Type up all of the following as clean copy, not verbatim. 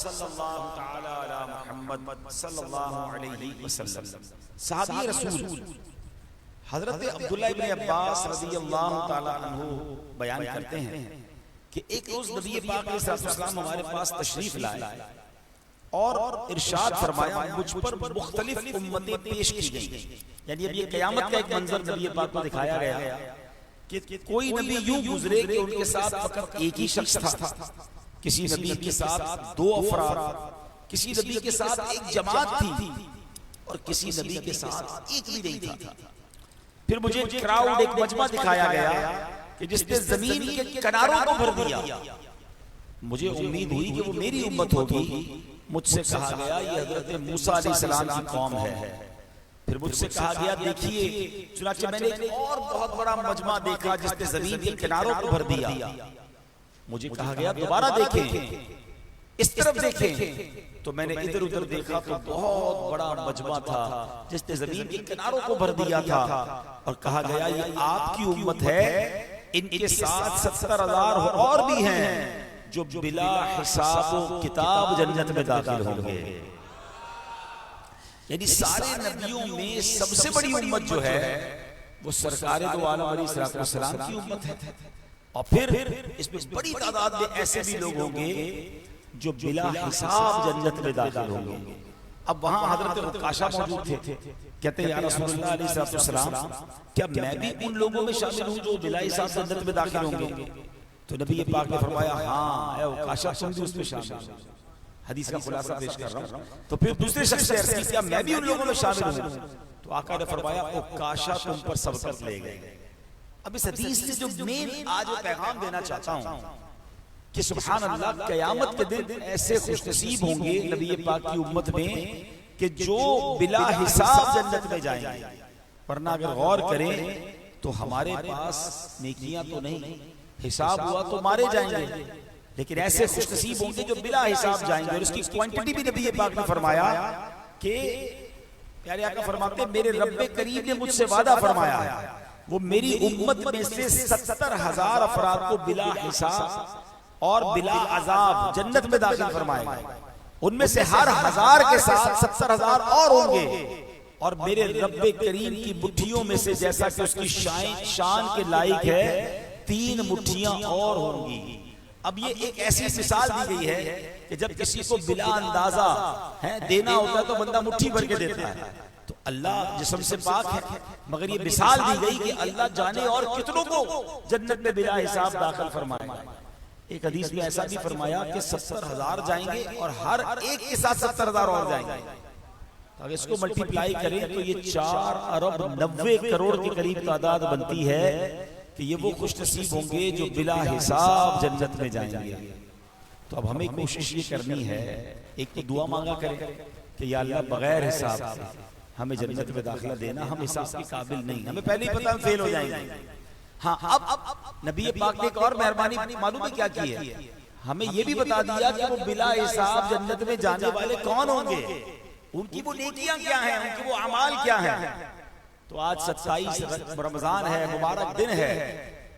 सल्लल्लाहु तआला अला मुहम्मद सल्लल्लाहु अलैहि वसल्लम। सहाबी रसूल हजरत अब्दुल्लाह इब्न अब्बास रज़ियल्लाहु तआला अन्हु बयान करते हैं कि एक रोज नबी पाक अलैहिस्सलाम हमारे पास तशरीफ लाए और इरशाद फरमाया, मुझ पर मुख्तलिफ उम्मतें पेश की गई। यानी अब ये क़यामत का एक मंजर नबी पाक को दिखाया गया कि कोई नबी यूं गुजरे कि उनके साथ फकत एक ही शख्स था, किसी नबी के साथ दो अफराद, किसी नबी के साथ एक जमात थी और किसी नबी के साथ एक भी नहीं था। फिर मुझे एक क्राउड, एक मजमा दिखाया गया कि जिसने जमीन के किनारों को भर दिया। मुझे उम्मीद हुई कि वो मेरी उम्मत होगी। मुझसे कहा गया ये हजरत मूसा अलैहिस्सलाम की कौम है। फिर मुझसे कहा गया देखिए, चुनांचे मैंने एक और बहुत बड़ा मजमा देखा जिसने जमीन के किनारों को भर दिया। मुझे कहा गया दोबारा देखें, इस तरफ देखें। तो मैंने इधर उधर देखा तो बहुत बड़ा मजमा था जिसने जमीन के किनारों को भर दिया था और कहा गया ये आपकी उम्मत है, इनके साथ 70,000 और भी हैं जो बिला हिसाब किताब जन्नत में दाखिल होंगे। यानी सारे नबियों में सबसे बड़ी उम्मत जो है वो सरकारे दो आलम अलैहिस्सलाम की उम्मत है। और फिर इसमें बड़ी तादाद में ऐसे भी लोग होंगे जो बिला हिसाब जन्नत में दाखिल होंगे। अब वहां हजरत उकाशा मौजूद थे, कहते हैं या रसूलुल्लाह अलैहिस्सलाम, क्या मैं भी उन लोगों में शामिल हूं जो बिला हिसाब जन्नत में दाखिल होंगे? तो नबी पाक ने फरमाया हाँ ऐ उकाशा, तुम भी उसमें शामिल हो। हदीस का खुलासा पेश कर रहा हूं। तो फिर दूसरे शख्स से अर्ज़ की, क्या मैं भी उन लोगों में शामिल हूं? तो आका ने फरमाया उकाशा तुम पर सबकत ले गए। अब इस हदीस से जो मैं आज पैगाम देना चाहता हूं कि सुभान अल्लाह, क़यामत के दिन ऐसे खुशनसीब होंगे नबी पाक की उम्मत में कि जो बिला हिसाब जन्नत में जाएंगे। वरना अगर गौर करें तो हमारे पास नेकियां तो नहीं, हिसाब हुआ तो मारे जाएंगे, लेकिन ऐसे खुशनसीब होंगे जो बिला हिसाब जाएंगे। और इसकी क्वांटिटी भी नबी पाक ने फरमाया कि प्यारे आका फरमाते हैं मेरे रब्बे करीम ने मुझसे वादा फरमाया है वो मेरी उम्मत में से 70,000 अफराद को बिला हिसाब और बिला अजाब जन्नत में दाखिल फरमाएगा। उनमें से हर 1000 के साथ 70,000 और होंगे। और मेरे रब्बे करीम की मुट्ठियों में से जैसा कि उसकी शान के लायक है 3 मुट्ठियां और होंगी। अब ये एक ऐसी मिसाल दी गई है कि जब किसी को बिला अंदाजा है देना होता है तो बंदा मुट्ठी भर के देता है। तो अल्लाह जिस्म से पाक है, मगर ये मिसाल दी गई कि अल्लाह जाने और कितनों को जन्नत में बिला हिसाब दाखिल फरमाएगा। एक हदीस में ऐसा भी फरमाया कि 70,000 जाएंगे और हर एक के साथ 70,000 और जाएंगे। तो अगर इसको मल्टीप्लाई करें तो ये 4 अरब 90 करोड़ के करीब तादाद बनती है कि ये वो खुशनसीब होंगे जो बिला हिसाब जन्नत में जाएंगे। तो अब हमें कोशिश ये करनी है, एक तो दुआ मांगा करें कि या अल्लाह बगैर हिसाब से हमें जन्नत में दाखिला देना, हम हिसाब के काबिल नहीं, हमें पहले ही पता हम फेल हो जाएंगे। हाँ, अब नबी पाक ने एक और मेहरबानी मालूम है क्या की है, हमें ये भी बता दिया कि वो बिला हिसाब जन्नत में जाने वाले कौन होंगे, उनकी वो नेकियां क्या हैं, उनके वो अमाल क्या हैं। तो आज 27 रमजान है, मुबारक दिन है,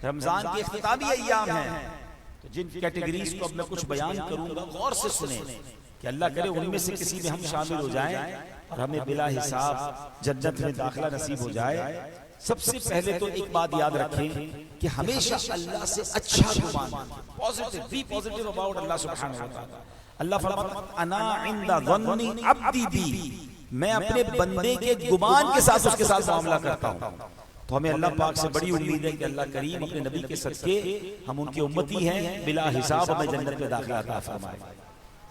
रमजान के इख्तितामी अय्याम हैं। तो जिन कैटेगरीज को अब मैं कुछ बयान करूंगा गौर से सुने कि अल्लाह करे उनमें से किसी में हम शामिल हो जाएं और हमें बिला हिसाब जन्नत में दाखिला नसीब हो जाए। सबसे पहले तो एक बात याद रखें कि हमेशा अल्लाह से अच्छा गुमान, पॉजिटिव, बी पॉजिटिव अबाउट अल्लाह सुब्हानहू व तआला। अल्लाह फरमाता अना इंदा ज़न्नी अब्दी बी, मैं अपने बंदे के गुमान के साथ उसके साथ मामला करता हूँ। तो हमें अल्लाह पाक से बड़ी उम्मीद है कि अल्लाह करीम अपने नबी के सदके हम उनकी उम्मती हैं, बिला हिसाब हमें जन्नत में दाखिला अता फरमाए।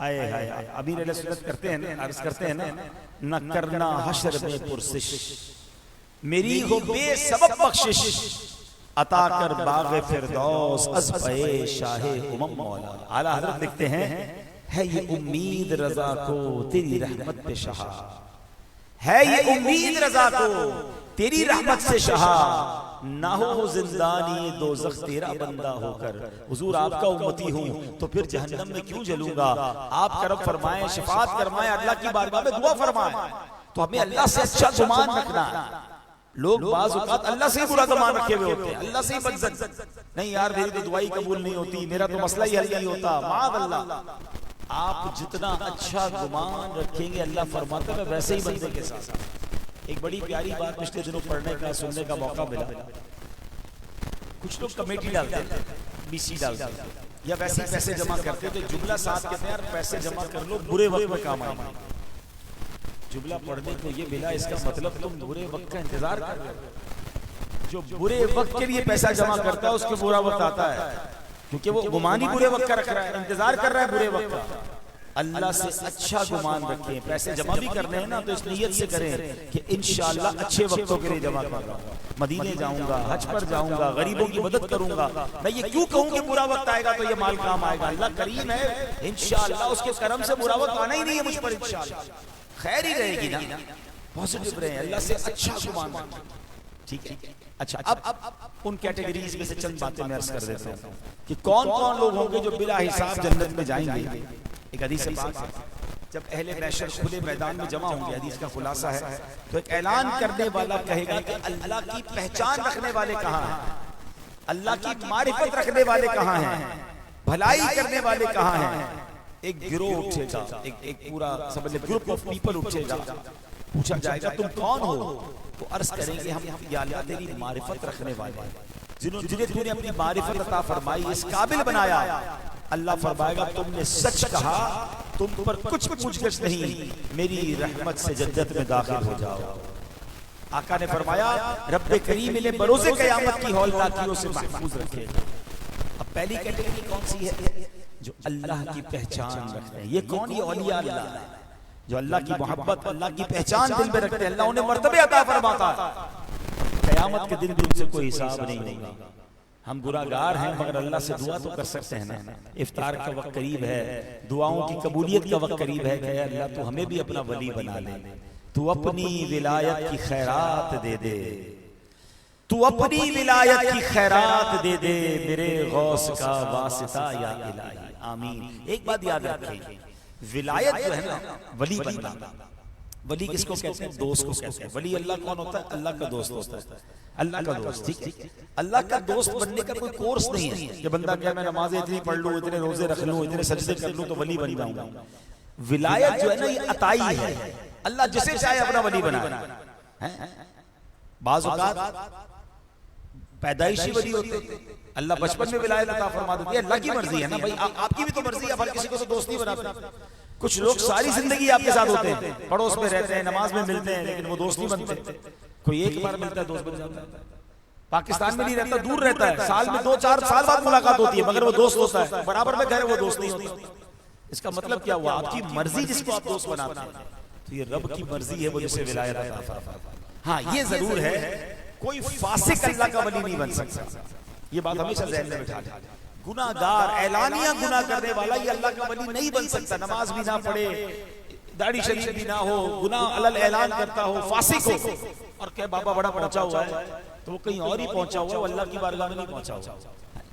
आए हाय अमीर अहले सुन्नत करते हैं ना, अर्ज करते हैं ना, न करना हश्र में पुरसिश, मेरी हो बेसबब बख्शिश, अता कर बाग़े फिरदौस अज़ पे शाहे उमम मौला। आला हज़रत लिखते हैं है ये उम्मीद रज़ा को तेरी रहमत पे शहा, है ये उम्मीद रज़ा को तेरी रहमत से शहा, ना हो जिंदानी दोज़ख तेरा बंदा होकर। हुजूर आपका उम्मती हूँ तो फिर जहन्नम में क्यों जलूंगा। आप करम फरमाएं, शफाअत फरमाएं, अल्लाह की बारगाह में दुआ फरमाएं। तो हमें अल्लाह से अच्छा गुमान रखना है। लोग बाज़ औक़ात अल्लाह से ही बुरा गुमान रखे हुए होते हैं, अल्लाह से ही बदज़न, नहीं यार मेरी तो दुआई कबूल नहीं होती, मेरा तो मसला ही हल नहीं होता, माअज़ अल्लाह। आप जितना अच्छा गुमान रखेंगे, अल्लाह फरमाता है वैसे ही बंदे के साथ। एक बड़ी प्यारी बात पिछले दिनों पढ़ने का सुनने का मौका मिला। कुछ लोग कमेटी डालते हैं, बीसी डालते हैं, या वैसे ही पैसे जमा करते हैं, तो जुमला साथ कहते हैं यार पैसे जमा कर लो, बुरे वक्त में काम आएंगे। जुमला पढ़ने को ये मिला, इसका मतलब तुम बुरे वक्त का इंतजार कर रहे हो। जो बुरे वक्त के लिए पैसा जमा करता है उसको बुरा वक्त आता है, क्योंकि वो गुमान ही बुरे वक्त का रख रहा है, इंतजार कर रहा है बुरे वक्त का। अल्लाह से अच्छा गुमान रखें। पैसे जमा भी करने हैं ना तो इस नियत से करें कि इंशाअल्लाह अच्छे वक्तों के लिए जमा कर रहा हूं, मदीने जाऊंगा, हज पर जाऊंगा, गरीबों की मदद करूंगा। मैं ये क्यों कहूं कि बुरा वक्त आएगा तो ये माल काम आएगा? अल्लाह करीम है, इंशाअल्लाह उसके करम से बुरा वक्त आना ही नहीं है मुझ पर, इंशाअल्लाह खैर ही रहेगी ना। पॉजिटिव रहे, अल्लाह से अच्छा गुमान रखें। ठीक है, अच्छा अब उन कैटेगरीज में से चंद बातें मैं अर्ज कर देता हूं कि कौन कौन लोग होंगे जो बिला हिसाब जन्नत में जाएंगे। एक हदीस पाक है, जब अहले महशर खुले मैदान में जमा होंगे, हदीस का खुलासा है, तो एक ऐलान करने वाला कहेगा कि अल्लाह की पहचान रखने वाले कहाँ हैं, अल्लाह की मारिफत रखने वाले कहाँ हैं, भलाई करने वाले कहाँ हैं। एक गिरोह उठेगा, एक पूरा समझ ले ग्रुप ऑफ पीपल उठेगा, पूछा जाएगा तुम कौन हो? तो अर्ज करेंगे हम या अल्लाह तेरी मारिफत रखने वाले, जिन्हें तूने अपनी मारिफत अता फरमाई, इस काबिल बनाया। अल्लाह फरमाएगा तुमने सच कहा, तुम पर कुछ पूछगछ नहीं, मेरी रहमत से जन्नत में दाखिल हो जाओ। आका ने फरमाया रब्बे करीम इन्हें बरोज़े क़यामत की हौलनाकियों से महफूज रखे। अब पहली कैटेगरी कौन सी है? जो अल्लाह की पहचान रखते हैं। ये कौन? ये औलिया अल्लाह है, जो अल्लाह की मोहब्बत, अल्लाह की पहचान दिल में रखते हैं। अल्लाह उन्हें मर्तबे अता फरमाता है। क़यामत के दिन भी उनसे कोई हिसाब नहीं होगा। हम गुनाहगार हैं मगर अल्लाह से दुआ तो कर सकते हैं ना। इफ्तार का वक्त करीब है, दुआओं की कबूलियत का वक्त करीब है कि अल्लाह तू हमें भी अपना वली बना ले, तू अपनी विलायत की खैरात दे दे, तू अपनी विलायत की खैरात दे दे, मेरे गौस का वासिता या इलाही, आमीन। एक बात याद रखिए, विलायत जो है ना, वली बनना, वली किसको कहते हैं? दोस्त को कहते हैं। वली अल्लाह कौन होता है? अल्लाह का दोस्त होता है, अल्लाह का दोस्त। ठीक है, अल्लाह का दोस्त बनने का कोई कोर्स नहीं है कि बंदा क्या मैं नमाजें इतनी पढ़ लूं, इतने रोजे रख लूं, इतने सजदे कर लूं तो वली बन जाऊंगा। विलायत जो है ना ये अताई है, अल्लाह जिसे चाहे अपना वली बनाए। बाज़ औक़ात पैदाइशी वली होते हैं, अल्लाह बचपन में विलायत अता फरमा देती है। अल्लाह की मर्जी है ना भाई, आपकी भी तो मर्जी है, हर किसी को तो दोस्त नहीं बनाते। कुछ लोग सारी जिंदगी आपके साथ होते हैं, पड़ोस में रहते हैं, नमाज में मिलते हैं, लेकिन वो दोस्त नहीं बनते। कोई एक बार मिलता है दोस्त बन जाता है। पाकिस्तान में नहीं रहता, दूर रहता है, साल में 2-4 साल बाद मुलाकात होती है, मगर वो दोस्त होता है। बराबर में घर है, वो दोस्त नहीं होता। इसका मतलब क्या हुआ? आपकी मर्जी जिसको आप दोस्त बनाते हैं, तो ये रब की मर्जी है वो जिसे विलायत अता फरमाता है। हाँ ये जरूर है, कोई फासिक अल्लाह का वली नहीं बन सकता। ये बात हमेशा ज़हन में बिठा लें। गुनाहगार, ऐलानिया गुनाह करने वाला ये अल्लाह का वली नहीं बन सकता। नमाज भी ना पढ़े, दाढ़ी शरीफ भी ना हो, गुनाह अलल ऐलान करता हो, फासिक हो, और क्या बाबा बड़ा पहुंचा हुआ है तो वो कहीं और ही पहुंचा हुआ, वो अल्लाह की बारगाह में नहीं पहुंचा हुआ।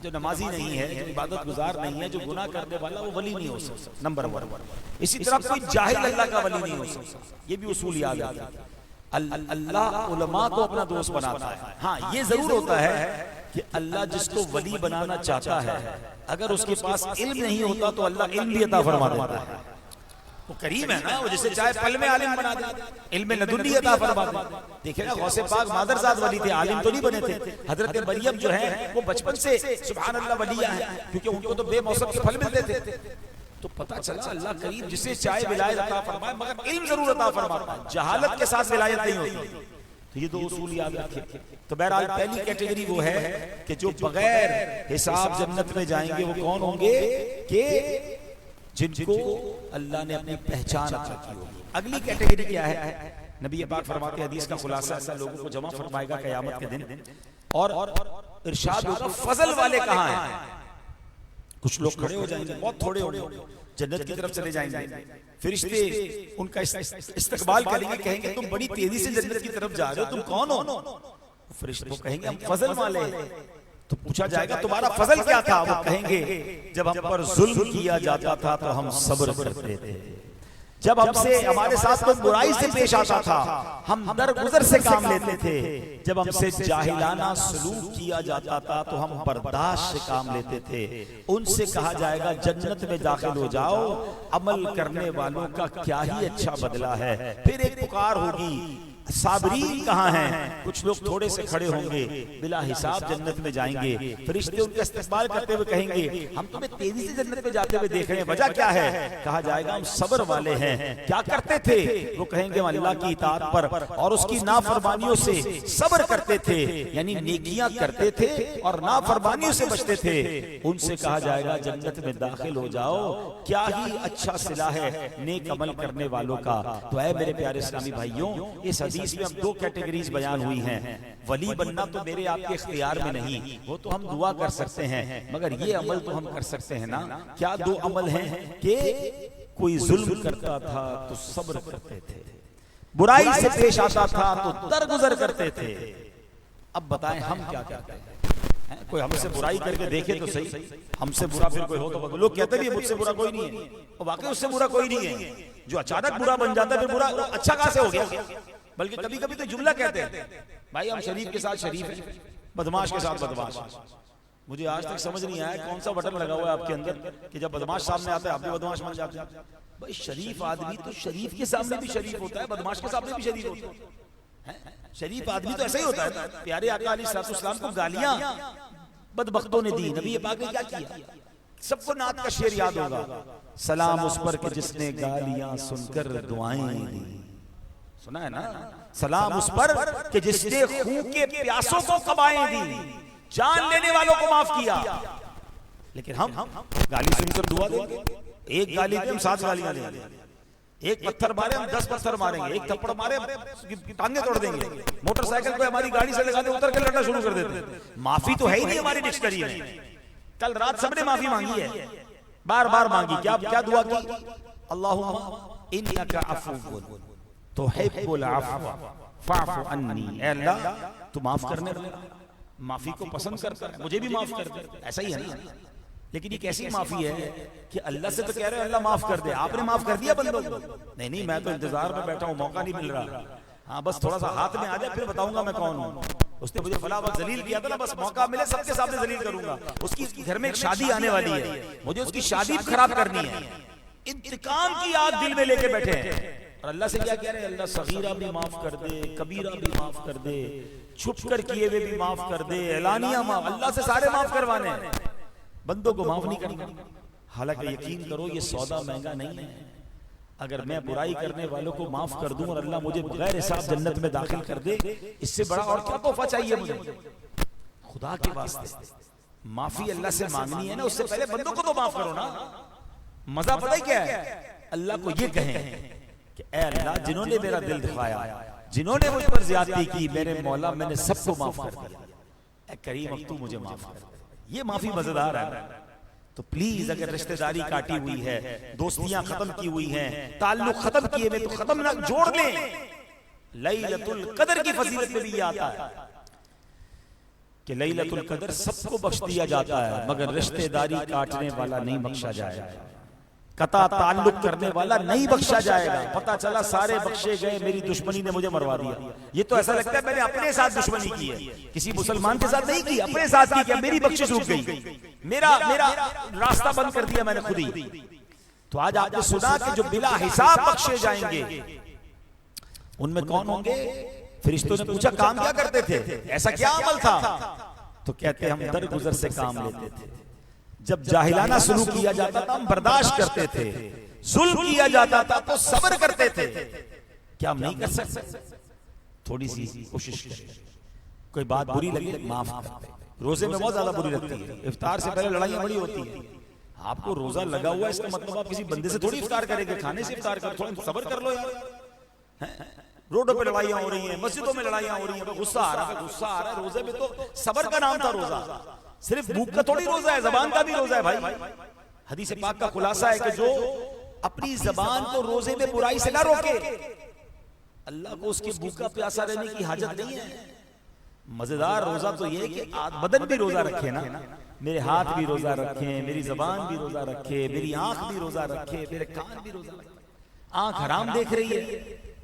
जो नमाजी नहीं है, जो इबादत गुजार नहीं है, जो गुनाह करने वाला, वो वली नहीं हो सकता, नंबर 1। इसी तरह कोई जाहिल अल्लाह का वली नहीं हो सकता। ये भी उसूल याद रखिए। अल्लाह उलमा को अपना दोस्त बनाता है। हाँ ये जरूर होता है कि अल्लाह जिसको वली बनाना चाहता है, अगर उसके पास इल्म नहीं होता तो अल्लाह इल्म भी अता फरमा देता है। वो करीम है ना, वो जिसे चाहे पल में आलिम बना दे, इल्म लदुन्नी अता फरमा दे। देखिए ना, गौसे पाक मादरजाद वली थे, आलिम तो नहीं बने थे। हजरत मरियम जो है वो बचपन से सुभान अल्लाह वलिया है, क्योंकि उनको तो बेमौसम के फल मिलते थे। तो पता चला अल्लाह करीम जिसे चाहे विलायत अता फरमाए, मगर इल्म जरूर अता फरमाता है, जहालत के साथ विलायत नहीं होती। तो ये दो उसूल याद रखिए। तो बहरहाल पहली कैटेगरी वो है कि जो बगैर हिसाब जन्नत में जाएंगे। वो कौन होंगे? कि जिनको अल्लाह ने अपनी पहचान अता की होगी। अगली कैटेगरी क्या है? नबी पाक फरमाते हैं, हदीस का खुलासा ऐसा लोगों को जमा फरमाएगा क़यामत के दिन, और इरशाद होगा फजल वाले कहाँ हैं? कुछ लोग खड़े हो जाएंगे, बहुत थोड़े होंगे, जन्नत की तरफ चले जाएंगे। फरिश्ते उनका इस्तकबाल करेंगे, कहेंगे तुम बड़ी तेजी से जन्नत की तरफ जा रहे हो, तुम कौन हो? फरिश्ते कहेंगे हम फजल वाले हैं। तो पूछा जाएगा तुम्हारा फजल क्या था? वो कहेंगे जब हम पर जुल्म किया जाता था तो हम सब्र करते थे, जब हमसे हमारे साथ कोई बुराई से पेश आता था हम दरगुजर से काम लेते थे, जब हमसे जाहिलाना सलूक किया जाता था तो हम बर्दाश्त से काम लेते थे। उनसे कहा जाएगा जन्नत में दाखिल हो जाओ, अमल करने वालों का क्या ही अच्छा बदला है। फिर एक पुकार होगी, साबरीन कहाँ हैं? कुछ लोग थोड़े से खड़े होंगे, बिला हिसाब जन्नत में जाएंगे। फरिश्ते उनका इस्तकबाल करते हुए कहेंगे हम तुम्हें तेजी से जन्नत में जाते हुए देख रहे हैं, वजह क्या है? कहा जाएगा हम सब्र वाले हैं। क्या करते थे? वो कहेंगे हम अल्लाह की इताअत पर और उसकी नाफरमानियों से सब्र करते थे, यानी नेकियां करते थे और नाफरमानियों से बचते थे। उनसे कहा जाएगा जन्नत में दाखिल हो जाओ, क्या ही अच्छा सिला है नेक अमल करने वालों का। तो ऐ मेरे प्यारे इस्लामी भाइयों, इस हदीस में अब दो कैटेगरीज बयान हुई हैं। वली बनना तो मेरे आपके इख्तियार में नहीं, वो तो हम दुआ कर सकते हैं, मगर ये अमल तो हम कर सकते हैं ना। क्या दो अमल हैं कि कोई जुल्म करता था तो सब्र करते थे, बुराई से पेश आता था तो दरगुजर करते थे। अब बताएं हम क्या करते हैं? कोई हमसे बुराई करके देखे तो सही, हमसे बुरा फिर कोई हो तो लोग कहते भी मुझसे बुरा कोई नहीं है, और वाकई उससे बुरा कोई नहीं है। जो अचानक बुरा बन जाता है फिर बुरा अच्छा कहां से हो गया? बल्कि कभी कभी तो जुमला कहते हैं, भाई हम शरीफ के साथ शरीफ हैं, बदमाश के साथ बदमाश। मुझे आज तक समझ नहीं आया कौन सा बटन लगा हुआ है आपके अंदर कि जब बदमाश सामने आता है आप भी बदमाश बन जाते हैं। भाई शरीफ आदमी तो शरीफ के सामने भी शरीफ होता है, बदमाश के सामने भी शरीफ होता है। शरीफ आदमी तो ऐसा ही होता है। प्यारे आका अलैहिस्सलाम को गालियां बदबख्तों ने दी, नबी पाक ने क्या किया? सबको नात का शेर याद होगा, सलाम उस पर कि जिसने गालियां सुनकर दुआएं दी। सुना है ना? सलाम उस पर कि जिसने खून के प्यासों को कबाएं दी, जान लेने वालों को माफ किया। लेकिन हम गाली सुनकर दुआ देंगे, एक गाली हम 7 गालियां देंगे, एक पत्थर मारे हम 10 पत्थर मारेंगे, एक थप्पड़ मारे टांगे तोड़ देंगे, मोटरसाइकिल को हमारी गाड़ी से लगाने उतर के लड़ना शुरू कर देते। माफी तो है ही नहीं हमारी डिक्शनरी में। कल रात सबने माफी मांगी है, बार बार मांगी। क्या क्या दुआ की? अल्लाहुम्मा इन्नका अफ़्वुन तुहिब्बुल अफ़्व फ़अफ़ु अन्नी। ऐ अल्लाह तू माफ करने वाला, माफी को पसंद करता है, मुझे भी माफ कर दे। ऐसा ही है ना? लेकिन ये कैसी माफी है कि अल्लाह से तो कह रहे हो अल्लाह माफ कर दे, आपने माफ कर दिया बंदों को? नहीं नहीं, मैं तो इंतजार में बैठा हूँ, मौका नहीं मिल रहा। हाँ बस थोड़ा सा हाथ में आ जाए फिर बताऊंगा मैं कौन हूँ। उसने मुझे फला वक्त जलील किया था ना, बस मौका मिले सबके सामने जलील करूंगा। उसकी घर में एक शादी आने वाली है, मुझे उसकी शादी खराब करनी है। इंतकाम की आग दिल में लेके बैठे हैं और अल्लाह से क्या कह रहे हैं? अल्लाह सगीरा भी माफ कर दे, कबीरा भी माफ कर दे, छुप कर किए हुए भी माफ कर दे, एलानिया माफ। अल्लाह से सारे माफ करवाने हैं, बंदों को माफ नहीं करना। हालांकि यकीन करो ये सौदा महंगा नहीं है। अगर मैं बुराई करने वालों को माफ कर दूं और अल्लाह मुझे बगैर हिसाब जन्नत में दाखिल कर दे, इससे बड़ा और क्या तोहफा चाहिए मुझे? खुदा के वास्ते माफी अल्लाह से मांगनी है ना, उससे पहले बंदों को तो माफ करो ना। मजा पता ही क्या है? अल्लाह को ये कहें कि ऐ अल्लाह जिन्होंने मेरा दिल दुखाया, जिन्होंने मुझ पर ज्यादती की, मेरे मौला मैंने सबको माफ कर दिया, ऐ करीम अब तू मुझे माफ कर। ये माफी मजेदार है। तो प्लीज अगर रिश्तेदारी काटी हुई है, दोस्तियां खत्म की हुई हैं, ताल्लुक खत्म किए हुए तो खत्म ना, जोड़ दें। लैलतुल कदर की फजीलत में भी ये आता है कि लैलतुल कदर सबको बख्श दिया जाता है, मगर रिश्तेदारी काटने वाला नहीं बख्शा जाएगा, कता ताल्लुक करने वाला नहीं बख्शा जाएगा। पता चला सारे बख्शे गए, मेरी दुश्मनी ने मुझे मरवा दिया। ये तो ऐसा लगता है मैंने अपने साथ दुश्मनी की है, किसी मुसलमान के साथ नहीं की, अपने साथ की। क्या मेरी बख्शिश रुक गई, मेरा रास्ता बंद कर दिया मैंने खुद ही। तो आज आपने सुना कि जो बिला हिसाब बख्शे जाएंगे उनमें कौन होंगे? फरिश्तों ने पूछा काम क्या करते थे, ऐसा क्या अमल था? तो कहते हम दरगुजर से काम लेते थे, जब जाहिलाना शुरू किया जाता था हम बर्दाश्त करते थे, जुल्म किया जाता था तो सब्र करते थे। क्या हम नहीं कर सकते? थोड़ी सी कोशिश करें, कोई बात बुरी लगी माफ करते। रोजे में बहुत ज्यादा बुरी लगती है, इफ्तार से पहले लड़ाइयां बड़ी होती है। आपको रोजा लगा हुआ है इसका मतलब आप किसी बंदे से थोड़ी इफ्तार करेंगे, खाने से इफ्तार कर, थोड़ा सब्र कर लो यार। रोडों पे लड़ाइयां हो रही हैं, मस्जिदों में लड़ाइयां हो रही हैं, गुस्सा आ रहा है, गुस्सा आ रहा है। रोजे में तो सब्र का नाम था रोजा, सिर्फ भूख का थोड़ी रोजा है, जबान का भी रोजा है भाई। हदीस पाक का खुलासा है कि जो अपनी जबान को रोजे में बुराई से ना रोके, अल्लाह को उसकी भूखा प्यासा रहने की हाजत नहीं है। मजेदार रोजा तो ये कि बदन भी रोजा रखे ना, मेरे हाथ भी रोजा रखे, मेरी जबान भी रोजा रखे, मेरी आंख भी रोजा रखे, मेरे कान भी रोजा रखे। आंख हराम देख रही है,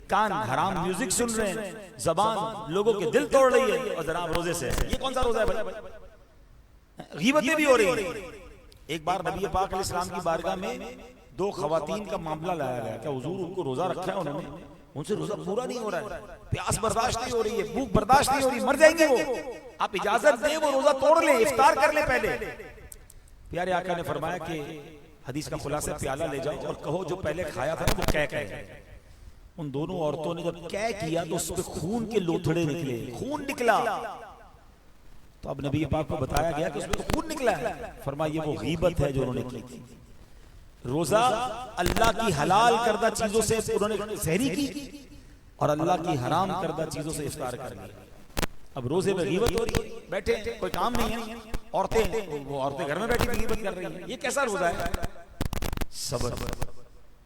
कान हराम म्यूजिक सुन रहे हैं, जबान लोगों के दिल तोड़ रही है, और जनाब रोजे से, ये कौन सा रोजा है भाई? गीबतें भी हो रही है। एक बार नबी पाक अलैहिस्सलाम की बारगाह में दो खवातीन का मामला लाया गया, क्या हुजूर उनको रोजा रखा है उन्होंने, उनसे रोजा पूरा नहीं हो रहा है, प्यास बर्दाश्त नहीं हो रही है, भूख बर्दाश्त नहीं हो रही, मर जाएंगे वो, आप इजाजत दें वो रोजा तोड़ ले, इफ्तार कर ले पहले। प्यारे आका ने फरमाया कि हदीस का खुलासा, प्याला ले जाओ और कहो जो पहले खाया था ना वो क्या कहे। उन दोनों औरतों ने जब क्या किया तो उस पे खून के लोथड़े निकले, खून निकला। तो अब नबी पाक को बताया गया कि उसमें तो खून निकला है। फरमाया ये वो गीबत है जो उन्होंने की थी। रोजा अल्लाह की हलाल करदा चीजों से उन्होंने सहरी की और अल्लाह की हराम करदा चीजों से इफ्तार कर लिया। अब रोजे में गीबत हो रही है, बैठे कोई काम नहीं है, औरतें वो औरतें घर में बैठी गीबत कर रही हैं, ये कैसा रोजा है?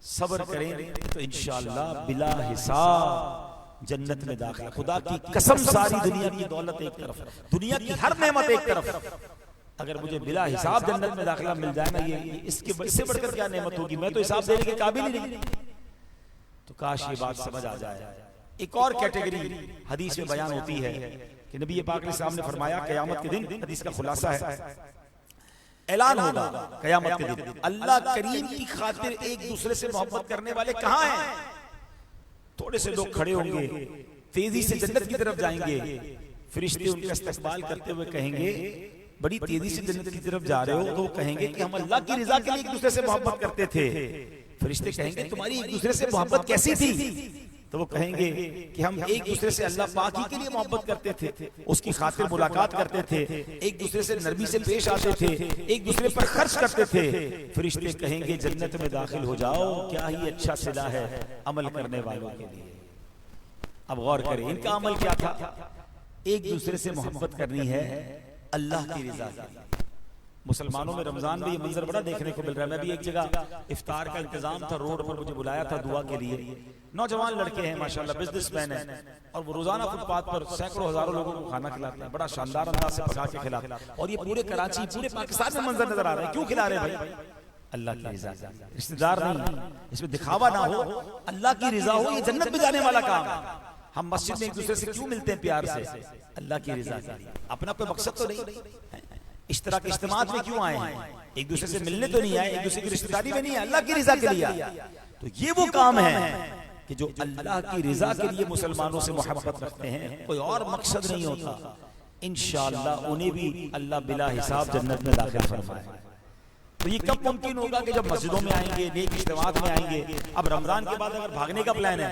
सब्र करें तो इंशाअल्लाह बिला हिसाब जन्नत में दाखिला। खुदा की कसम, सारी दुनिया की दौलत एक तरफ, दुनिया की हर नेमत एक तरफ, अगर मुझे बिला हिसाब जन्नत में दाखिला मिल जाए ना, ये इससे बढ़कर क्या नेमत होगी? मैं तो हिसाब देने के काबिल ही नहीं। तो काश ये बात समझ आ जाए। एक और कैटेगरी हदीस में बयान होती है कि नबी पाक ने सामने फरमाया क़यामत के दिन, हदीस का खुलासा है, ऐलान होगा क़यामत के दिन, अल्लाह करीम की खातिर एक दूसरे से मोहब्बत करने वाले कहाँ हैं? थोड़े से लोग खड़े होंगे, तेजी से जन्नत की तरफ जाएंगे, फरिश्ते उनका इस्तकबाल करते हुए कहेंगे, बड़ी तेजी से जन्नत की तरफ जा रहे हो, तो कहेंगे कि हम अल्लाह की रिजा के लिए एक दूसरे से मोहब्बत करते थे। फरिश्ते कहेंगे तुम्हारी एक दूसरे से मोहब्बत कैसी थी? तो वो कहेंगे कि हम एक दूसरे से अल्लाह पाक ही के लिए मोहब्बत करते थे, उसकी खातिर मुलाकात करते थे, एक दूसरे से नरमी से पेश आते थे, एक दूसरे पर खर्च करते थे। फरिश्ते कहेंगे जन्नत में दाखिल हो जाओ, क्या ही अच्छा सिला है अमल करने वालों के लिए। अब गौर करें, इनका अमल क्या था? एक दूसरे से मोहब्बत करनी है अल्लाह की रिजा के लिए। मुसलमानों में रमजान में ये मंजर बड़ा देखने को मिल रहा है। मैं भी एक जगह इफ्तार का इंतजाम था, रोड पर मुझे बुलाया था दुआ के लिए। नौजवान लड़के हैं माशाल्लाह, बिजनेसमैन हैं, और वो रोजाना फुटपाथ पर सैकड़ों हजारों लोगों को खाना खिलाते हैं, बड़ा शानदार अंदाज से पका के खिलाते हैं। और ये पूरे कराची, पूरे पाकिस्तान में मंजर नजर आ रहा है। क्यों खिला रहे हैं भाई? अल्लाह की रिजा, रिश्तेदार नहीं, इसमें दिखावा ना हो, अल्लाह की रिजा हो, ये जन्नत में जाने वाला काम है। हम मस्जिद में एक दूसरे से क्यों मिलते हैं? प्यार से, अल्लाह की रिजा के लिए। अपना कोई मकसद तो नहीं। इस तरह के इज्तिमात में क्यों आए हैं? एक दूसरे से मिलने तो नहीं आए, एक दूसरे की रिश्तेदारी में नहीं है, अल्लाह की रिजा के लिए। तो ये वो काम है कि जो अल्लाह की रिजा के लिए मुसलमानों से मोहब्बत रखते हैं, कोई और मकसद नहीं होता। इंशाअल्लाह उन्हें भी अल्लाह बिला हिसाब जन्नत में दाखिल फरमाए। तो ये कब मुमकिन होगा? कि जब मस्जिदों में आएंगे, नेक इज्तिमात में आएंगे। अब रमजान के बाद अगर भागने का प्लान है,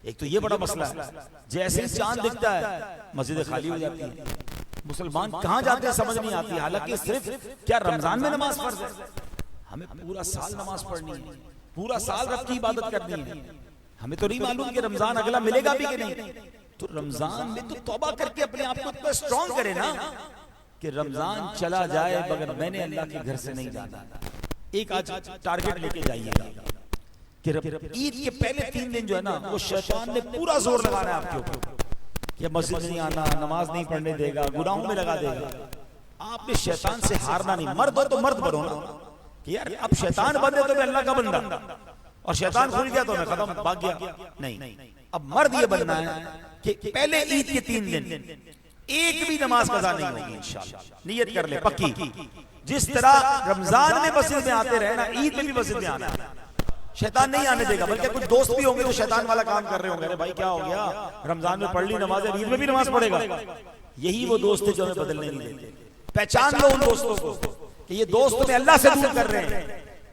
एक तो ये बड़ा मसला है, जैसे ही चांद दिखता है मस्जिदें खाली हो जाती हैं, मुसलमान कहां जाते हैं समझ नहीं आती। हालांकि सिर्फ क्या रमजान में नमाज फर्ज है? हमें पूरा साल नमाज पढ़नी है, पूरा साल रब की इबादत करनी है। हमें तो नहीं मालूम कि रमजान अगला मिलेगा भी कि नहीं। तो रमजान में तो तौबा करके अपने आप को इतना स्ट्रॉन्ग करे ना कि रमजान चला जाए मगर मैंने अल्लाह के घर से नहीं जाना। एक आज टारगेट लेके जाइएगा कि ईद के पहले 3 दिन जो है ना, वो शैतान ने पूरा जोर लगाना है आपके ऊपर कि मस्जिद नहीं आना, नमाज नहीं पढ़ने देगा, गुनाहों में लगा देगा। आपने शैतान से हारना नहीं। मर्द हो तो मर्द बनो ना कि यार अब शैतान बंदे तो मैं अल्लाह का बंदा, और शैतान खुल गया तो मैं खत्म, भाग गया। नहीं, अब मर्द ये बनना है कि पहले ईद के 3 दिन एक भी नमाज कज़ा नहीं होगी इंशाअल्लाह। नियत कर ले पक्की। जिस तरह रमजान में मस्जिद में आते रहे ना, ईद में भी मस्जिद में आना है। शैतान नहीं आने देगा, बल्कि कुछ दोस्त भी होंगे तो शैतान वाला काम कर रहे होंगे। अरे भाई क्या हो गया, रमजान में पढ़ ली नमाज, ईद में भी नमाज पढ़ेगा। यही वो दोस्त है जो हमें बदलने नहीं देते। पहचान लो उन दोस्तों को कि ये दोस्त तुम्हें अल्लाह से दूर कर रहे हैं।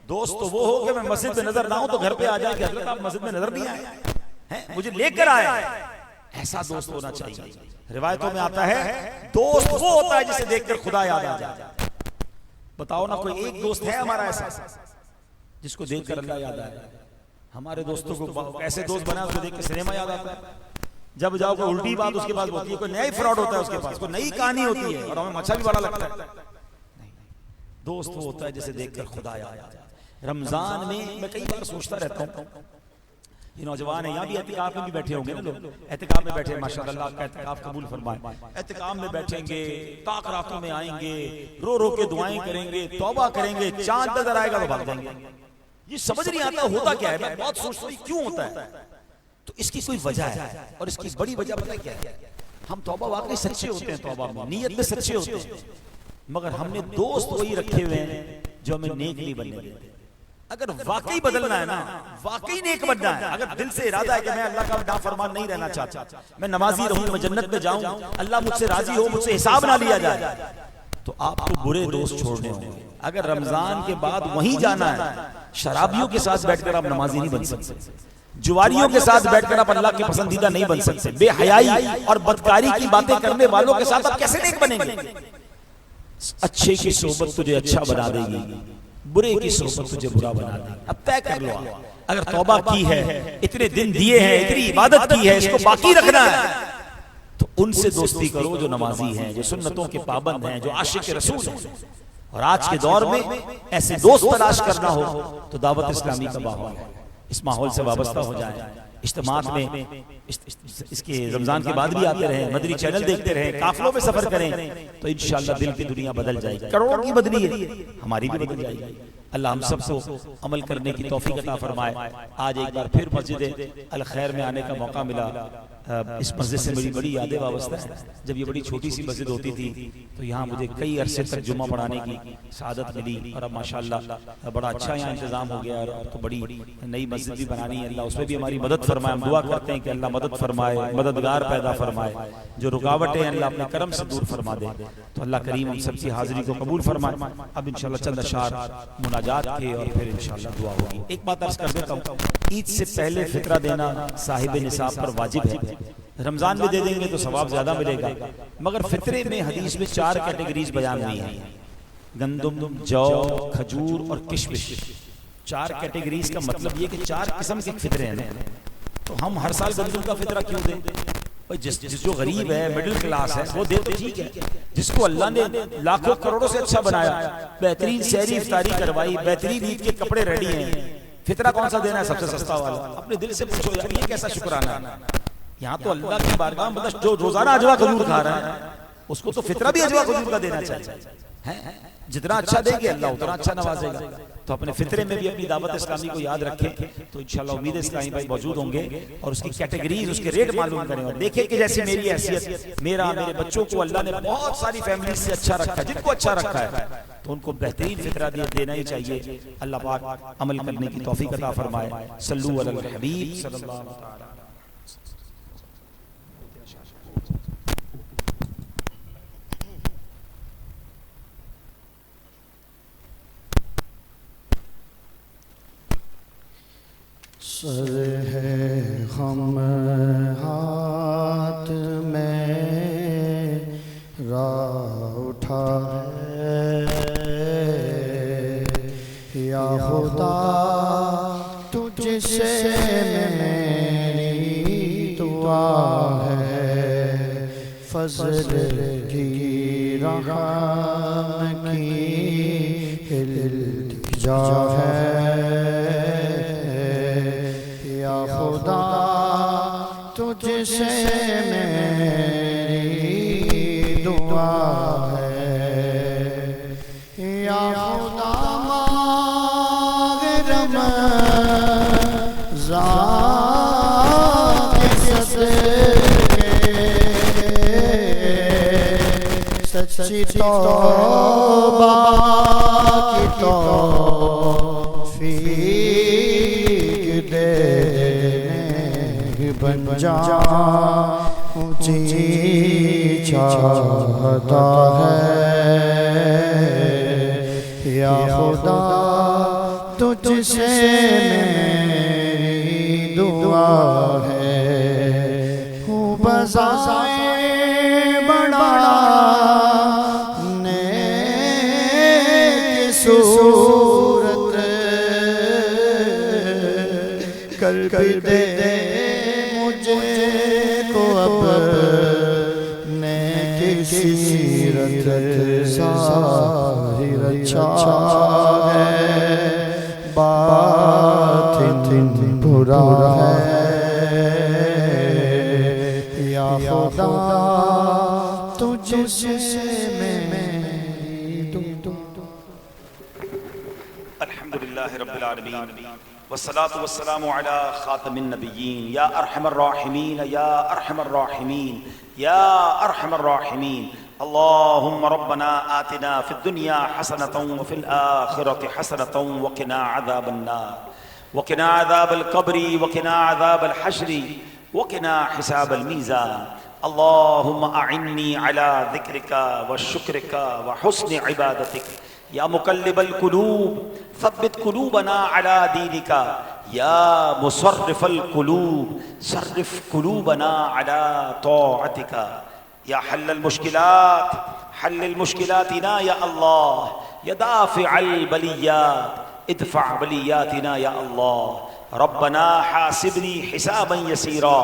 दोस्त तो वो हो कि मैं मस्जिद में नजर ना हूं तो घर पे आ जाए कि हजरत आप मस्जिद में नजर नहीं आए हैं, मुझे लेकर आए। ऐसा दोस्त होना चाहिए। रिवायतों में आता है दोस्त वो होता है जिसे देखकर खुदा याद आ जाए। बताओ ना, कोई एक दोस्त है हमारा ऐसा जिसको देखकर अल्लाह याद आए? हमारे दोस्तों को ऐसे दोस्त बना उसको देख के सिनेमा याद आता है। जब जाओ कोई उल्टी बात उसके पास होती है, कोई नया ही फ्रॉड होता है उसके पास, कोई नई कहानी होती है और हमें मच्छा भी बड़ा लगता है। नहीं, दोस्त वो होता है जिसे देखकर खुदा याद आ जाए। रमजान में मैं कई बार सोचता रहता हूँ, ये नौजवान है यहाँ भी एहतिकाफ में भी बैठे होंगे ना लोग, एहतिकाफ में बैठे, माशाअल्लाह आपका एहतिकाफ कबूल फरमाए। एहतिकाफ में बैठेंगे, ताक रातों में आएंगे, रो रो के दुआएं करेंगे, तौबा करेंगे, चांद नजर आएगा तो भाग जाएंगे। ये समझ नहीं आता होता क्या है। मैं बहुत सोचता हूँ क्यों होता है, तो इसकी कोई वजह है, और इसकी बड़ी वजह पता है क्या है? हम तौबा वाकई सच्चे होते हैं, तौबा में नीयत में सच्चे होते हैं, मगर हमने दोस्त वही रखे हुए हैं जो हमें नेक नहीं बनने देते। अगर वाकई बदलना है ना, वाकई नेक बनना है, अगर दिल से इरादा है कि मैं अल्लाह का नाफरमान नहीं रहना चाहता, मैं नमाजी रहूं, मैं जन्नत में जाऊं, अल्लाह मुझसे राजी हो, मुझसे हिसाब ना लिया जाए, तो आपको बुरे दोस्त छोड़ने होंगे। अगर रमजान के बाद वहीं जाना है, शराबियों के साथ बैठकर आप नमाजी नहीं बन सकते, जुआरियों के साथ बैठकर आप अल्लाह के पसंदीदा नहीं बन सकते, बेहयाई और बदकारी की बातें करने वालों के साथ आप कैसे नेक बनेंगे? अच्छे की सोबत तुझे अच्छा बना देगी, बुरे की सोबत तुझे बुरा बना देगी। अब तय कर लो, अगर तौबा की है, इतने दिन दिए हैं, इतनी इबादत की है, इसको बाकी रखना है, तो उनसे दोस्ती करो जो नमाजी हैं, जो सुन्नतों के पाबंद हैं, जो आशिक रसूल हैं। और आज के दौर में ऐसे दोस्त तलाश करना हो तो दावत इस्लामी का माहौल है, इस माहौल से वाबस्ता हो जाए, इज्तिमात में इसके रमजान के बाद भी आते रहें, मदनी चैनल देखते रहें, काफिलों में सफर करें, तो इंशाअल्लाह दिल की दुनिया बदल जाएगी। करोड़ों की बदली है, हमारी भी बदल जाएगी। अल्लाह हम सबको अमल करने की तौफीक अता फरमाए। आज एक बार फिर मस्जिद अल खैर में आने का मौका मिला। इस मस्जिद से मेरी बड़ी यादें वाबस्ता है। जब ये बड़ी छोटी सी मस्जिद होती थी तो यहाँ मुझे कई अरसे तक जुम्मा पढ़ाने की सआदत मिली, और अब माशाअल्लाह बड़ा अच्छा यहाँ इंतजाम हो गया, और तो बड़ी नई मस्जिद भी बनानी है। अल्लाह उसमें भी हमारी मदद फरमाए। हम दुआ करते हैं कि अल्लाह मदद फरमाए, मददगार पैदा फरमाए, जो रुकावटें हैं अल्लाह अपने करम से दूर फरमा दे। तो अल्लाह करीम हम सबकी हाजिरी को कबूल फरमाए। अब इंशाअल्लाह चंद अशार मुनाजात के और फिर इंशाअल्लाह दुआ होगी। एक बात अर्ज कर देता हूँ, ईद से पहले फितरा देना साहिब निसाब पर वाजिब है। रमजान में दे देंगे तो सवाब ज्यादा मिलेगा, मगर फितरे में हदीस में 4 कैटेगरीज बयान हुई हैं, गंदुम, जौ, खजूर और किशमिश। 4 कैटेगरीज का मतलब ये कि 4 किस्म के फितरे हैं। तो हम हर साल गंदुम का फितरा क्यों दें? भाई जिस जो गरीब है, मिडिल क्लास है, वो दे तो ठीक है। जिसको अल्लाह ने लाखों करोड़ों से अच्छा बनाया, बेहतरीन सहरी इफ्तारी करवाई, बेहतरीन ईद के कपड़े रेडी हैं, फितरा कौन सा देना है? सबसे सस्ता वाला। अपने दिल से पूछो यार, ये कैसा शुक्राना है? यहाँ तो अल्लाह की बारगाह, मतलब जो रोजाना अजवा खजूर खा रहा है उसको तो फितरा भी अजवा खजूर का देना चाहिए, है? जितना अच्छा देंगे अल्लाह उतना अच्छा नवाजेगा। तो अपने फितरे में भी अपनी दावत इस्लामी को याद रखें, तो इंशाअल्लाह उम्मीद इस्लामी भाई मौजूद होंगे, और उसकी कैटेगरीज, उसके रेट मालूम करें, और देखें कि जैसे मेरी हैसियत, मेरे बच्चों को अल्लाह ने बहुत सारी फैमिली से अच्छा रखा है, जिनको अच्छा रखा है तो उनको बेहतरीन फितरा देना ही चाहिए। अल्लाह पाक अमल करने की तौफीक अता फरमाए। सल्लू अलल हबीब सल्लल्लाहु अलैहि वसल्लम। सर है हम हाथ में राह उठा है, या खुदा तुझसे मेरी दुआ है, फजल की रहम की इल्तिजा है, खुदा तुझसे मेरी दुआ है, या खुदा मांग रमज़ान के सदक़े, सच्ची तौबा की तौफ़ीक़ दे, बन जा ऊंची चाहता है, या खुदा तुझसे मेरी दुआ है, हूँ बज़ाए बड़ा नेक सूरत, कर दे सीरत ज़ाहिर अच्छा है, बातिन बुरा है, या खुदा तुझसे मेरी दुआ। अल्हम्दुलिल्लाह अल्हम्दुलिल्लाहि रब्बिल आलमीन वस्सलातु वस्सलामु अला खातमिन नबिय्यीन या अरहमर राहिमीन या अरहमर राहिमीन या अरहमर राहिमीन अल्लाहुम्मा रब्बना आतिना फिद दुनिया हसनतन व फिल आखिरति हसनतन व क़िना अज़ाबन नार व क़िना अज़ाबल क़ब्रि व क़िना अज़ाबल हश्रि व क़िना हिसाबल मीज़ान अल्लाहुम्मा अइन्नी अला ज़िक्रिका व शुक्रिका व हुस्नि इबादतिक या मुक़ल्लिबल क़ुलूब सब्बित क़ुलूबना अला दीनिका या मुसर्रिफ़ल क़ुलूब सर्रिफ़ क़ुलूबना अला तौअतिका या हल्लल मुश्किलात हल्लिल मुश्किलातिना या अल्लाह या दाफ़िअल बलियात इदफ़अ बलियातिना या अल्लाह रब्बना हासिबनी हिसाबन यसीरा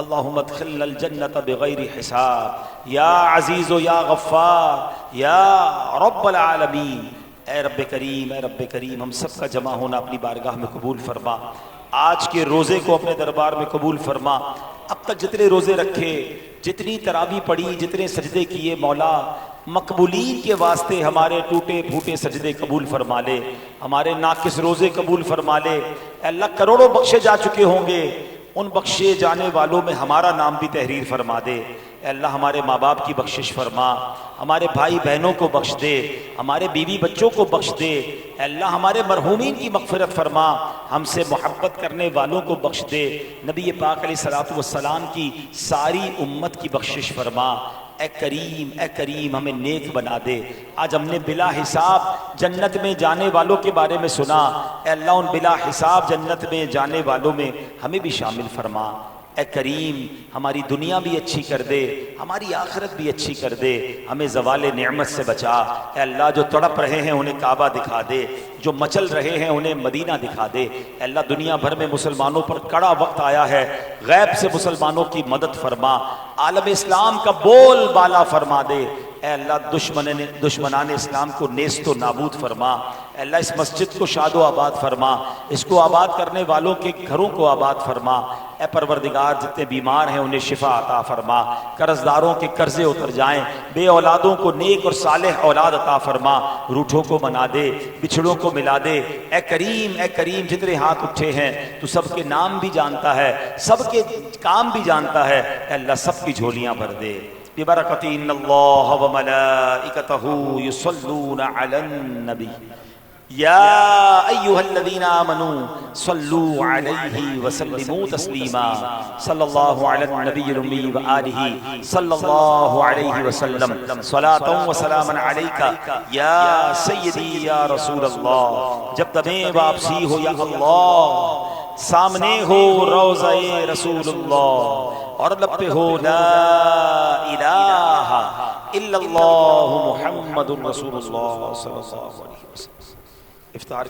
अल्लाहुम्मा अदखिलनल जन्नत बिगैरि हिसाब या अज़ीज़ या गफ़्फ़ार या रब्बल आलमीन। ए रब्बे करीम हम सब का जमा होना अपनी बारगाह में कबूल फरमा। आज के रोज़े को अपने दरबार में कबूल फरमा। अब तक जितने रोज़े रखे, जितनी तरावी पढ़ी, जितने सजदे किए, मौला मकबूलीन के वास्ते हमारे टूटे फूटे सजदे कबूल फरमा ले, हमारे नाकिस रोज़े कबूल फरमा ले। अल्लाह करोड़ों बख्शे जा चुके होंगे, उन बख्शे जाने वालों में हमारा नाम भी तहरीर फरमा दे। अल्लाह हमारे माँ बाप की बख्शिश फरमा, हमारे भाई बहनों को बख्श दे, हमारे बीवी बच्चों को बख्श दे। अल्लाह हमारे मरहूमीन की मग़फ़िरत फरमा, हमसे मोहब्बत करने वालों को बख्श दे। नबी पाक अलैहिस्सलातु वस्सलाम की सारी उम्मत की बख्शिश फरमा। ए करीम हमें नेक बना दे। आज हमने बिला हिसाब जन्नत में जाने वालों के बारे में सुना। अल्लाह उन बिला हिसाब जन्नत में जाने वालों में हमें भी शामिल फरमा। ए करीम हमारी दुनिया भी अच्छी कर दे, हमारी आखिरत भी अच्छी कर दे, हमें ज़वाले नेमत से बचा। ए अल्लाह जो तड़प रहे हैं उन्हें काबा दिखा दे, जो मचल रहे हैं उन्हें मदीना दिखा दे। अल्लाह दुनिया भर में मुसलमानों पर कड़ा वक्त आया है, गैब से मुसलमानों की मदद फरमा, आलम इस्लाम का बोल बाला फरमा दे। ए अल्लाह दुश्मनान इस्लाम को नेस्तो नाबूद फरमा। अल्लाह इस मस्जिद को शादो आबाद फरमा, इसको आबाद करने वालों के घरों को आबाद फरमा। ए परवरदिगार जितने बीमार हैं उन्हें शिफा अता फरमा, कर्जदारों के कर्जे उतर जाएं, बे औलादों को नेक और सालेह औलाद अता फरमा, रूठों को मना दे, बिछड़ों को मिला दे। ए करीम जितने हाथ उठे हैं तू सबके नाम भी जानता है, सबके काम भी जानता है। अल्लाह सबकी झोलियां भर दे। बिबरकति इन्नल्लाह व मलाइकतहू युसल्लूना अलन नबी या अय्युहल्लज़ीना आमनू सल्लू अलैहि व सल्लिमू तस्लीमा सल्लल्लाहु अला नबिय्यिल उम्मी व आलिहि सल्लल्लाहु अलैहि वसल्लम सलातन व सलामन अलैका या सय्यदी या रसूल अल्लाह। जब तुम्हें वापसी हो या अल्लाह, सामने हो रोज़ाए रसूलुल्लाह और लब पे हो ला इलाहा इल्लल्लाहु मुहम्मदुर रसूलुल्लाह सल्लल्लाहु अलैहि वसल्लम। इफ्तार